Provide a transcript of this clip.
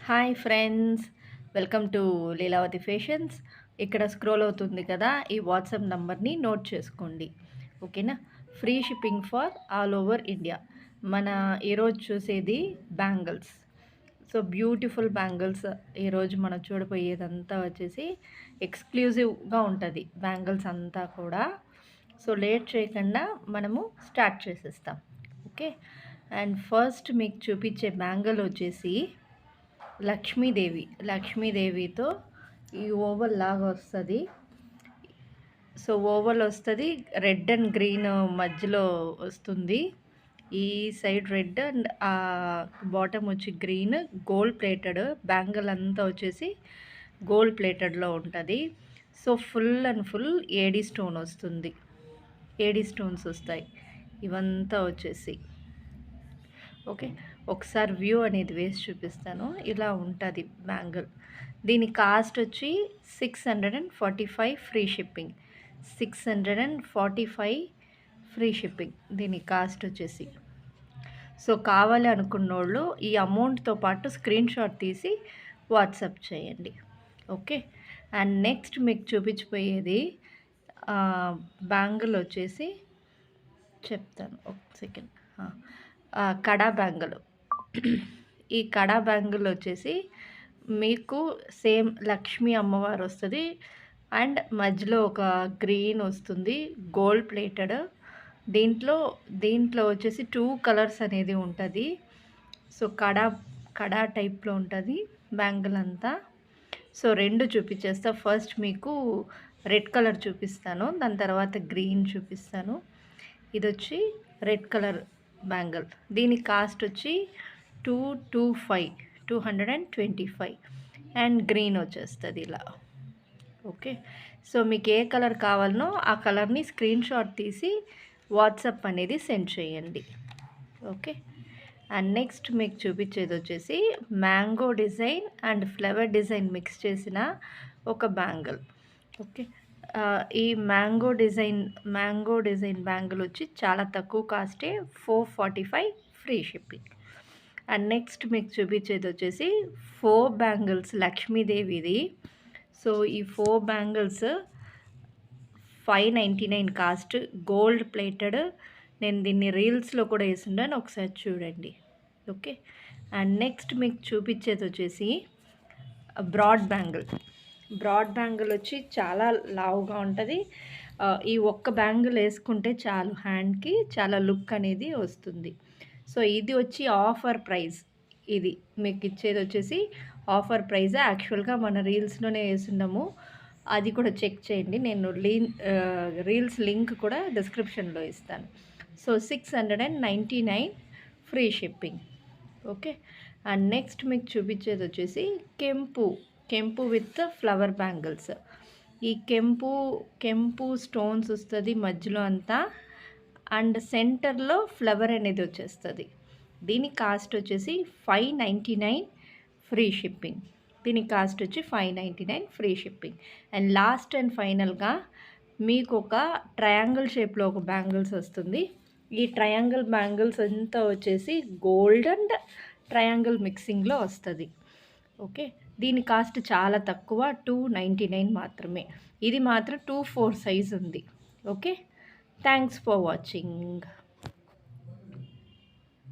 Hi friends, welcome to Leelavathi fashions. ఇక్కడ scroll అవుతుంది కదా, ఈ వాట్సాప్ నంబర్ని నోట్ చేసుకోండి. ఓకేనా? Free shipping for all over India. మన ఈరోజు చూసేది బ్యాంగిల్స్. సో బ్యూటిఫుల్ బ్యాంగిల్స్ ఈరోజు మనం చూడబోయేదంతా వచ్చేసి ఎక్స్క్లూజివ్గా ఉంటుంది బ్యాంగిల్స్ అంతా కూడా. సో లేట్ చేయకుండా మనము స్టార్ట్ చేసేస్తాం. ఓకే. అండ్ ఫస్ట్ మీకు చూపించే బ్యాంగిల్ వచ్చేసి లక్ష్మీదేవితో ఈ ఓవల్ లాగా వస్తుంది. సో ఓవల్ వస్తుంది, రెడ్ అండ్ గ్రీన్ మధ్యలో వస్తుంది. ఈ సైడ్ రెడ్ అండ్ బాటమ్ వచ్చి గ్రీన్, గోల్డ్ ప్లేటెడ్ బ్యాంగిల్ అంతా వచ్చేసి గోల్డ్ ప్లేటెడ్లో ఉంటుంది. So full and full AD stone వస్తుంది, ఏడీ స్టోన్స్ వస్తాయి ఇవంతా వచ్చేసి. ఓకే, ఒకసారి వ్యూ అనేది వేసి చూపిస్తాను. ఇలా ఉంటుంది బ్యాంగిల్. దీని కాస్ట్ వచ్చి 645 ఫ్రీ షిప్పింగ్. 645 ఫ్రీ షిప్పింగ్ దీని కాస్ట్ వచ్చేసి. సో కావాలి అనుకున్నోళ్ళు ఈ అమౌంట్తో పాటు స్క్రీన్ షాట్ తీసి వాట్సాప్ చేయండి. ఓకే. అండ్ నెక్స్ట్ మీకు చూపించిపోయేది బ్యాంగిల్ వచ్చేసి చెప్తాను ఒక సెకండ్. కడా బ్యాంగిల్. ఈ కడా బ్యాంగిల్ వచ్చేసి మీకు సేమ్ లక్ష్మీ అమ్మవారు వస్తుంది అండ్ మధ్యలో ఒక గ్రీన్ వస్తుంది, గోల్డ్ ప్లేటెడ్. దీంట్లో వచ్చేసి 2 కలర్స్ అనేది ఉంటుంది. సో కడా టైప్లో ఉంటుంది బ్యాంగిల్ అంతా. సో 2 చూపించేస్తా. ఫస్ట్ మీకు రెడ్ కలర్ చూపిస్తాను, దాని తర్వాత గ్రీన్ చూపిస్తాను. ఇది వచ్చి రెడ్ కలర్ బ్యాంగిల్. దీని కాస్ట్ వచ్చి 225 అండ్ గ్రీన్ వచ్చేస్తుంది ఇలా. ఓకే. సో మీకు ఏ కలర్ కావాలనో ఆ కలర్ని స్క్రీన్ షాట్ తీసి వాట్సాప్ అనేది సెండ్ చేయండి. ఓకే. అండ్ నెక్స్ట్ మీకు చూపించేది వచ్చేసి mango design and flower design mix చేసిన ఒక బ్యాంగిల్. ఓకే. ఈ మ్యాంగో డిజైన్ బ్యాంగిల్ వచ్చి చాలా తక్కువ కాస్టే, 445 ఫ్రీ షిప్పింగ్. అండ్ నెక్స్ట్ మీకు చూపించేది వచ్చేసి 4 బ్యాంగిల్స్ లక్ష్మీదేవిది. సో ఈ 4 బ్యాంగిల్స్ 599 కాస్ట్, గోల్డ్ ప్లేటెడ్. నేను దీన్ని రీల్స్లో కూడా వేసిండాను, ఒకసారి చూడండి. ఓకే. అండ్ నెక్స్ట్ మీకు చూపించేది వచ్చేసి బ్రాడ్ బ్యాంగిల్ వచ్చి చాలా లావుగా ఉంటుంది. ఈ ఒక్క బ్యాంగిల్ వేసుకుంటే చాలు, హ్యాండ్కి చాలా లుక్ అనేది వస్తుంది. సో ఇది వచ్చి ఆఫర్ ప్రైస్. ఇది మీకు ఇచ్చేది వచ్చేసి ఆఫర్ ప్రైస్. యాక్చువల్గా మన రీల్స్లోనే వేసున్నాము, అది కూడా చెక్ చేయండి. నేను రీల్స్ లింక్ కూడా డిస్క్రిప్షన్లో ఇస్తాను. So 699 free shipping. Okay. And next మీకు చూపించేది వచ్చేసి కెంపు విత్ ఫ్లవర్ బ్యాంగిల్స్. ఈ కెంపు స్టోన్స్ వస్తుంది మధ్యలో అంతా, అండ్ సెంటర్లో ఫ్లవర్ అనేది వచ్చేస్తుంది. దీని కాస్ట్ వచ్చేసి 599 ఫ్రీ షిప్పింగ్. దీని కాస్ట్ వచ్చి 599 free shipping. And last and ఫైనల్గా మీకు ఒక ట్రయాంగిల్ షేప్లో ఒక బ్యాంగిల్స్ వస్తుంది. ఈ ట్రయాంగిల్ బ్యాంగిల్స్ అంతా వచ్చేసి గోల్డ్ అండ్ ట్రయాంగిల్ మిక్సింగ్లో వస్తుంది. ఓకే. దీని కాస్ట్ చాలా తక్కువ, 299 మాత్రమే. ఇది మాత్రం 2-4 సైజ్ ఉంది. ఓకే. Thanks for watching.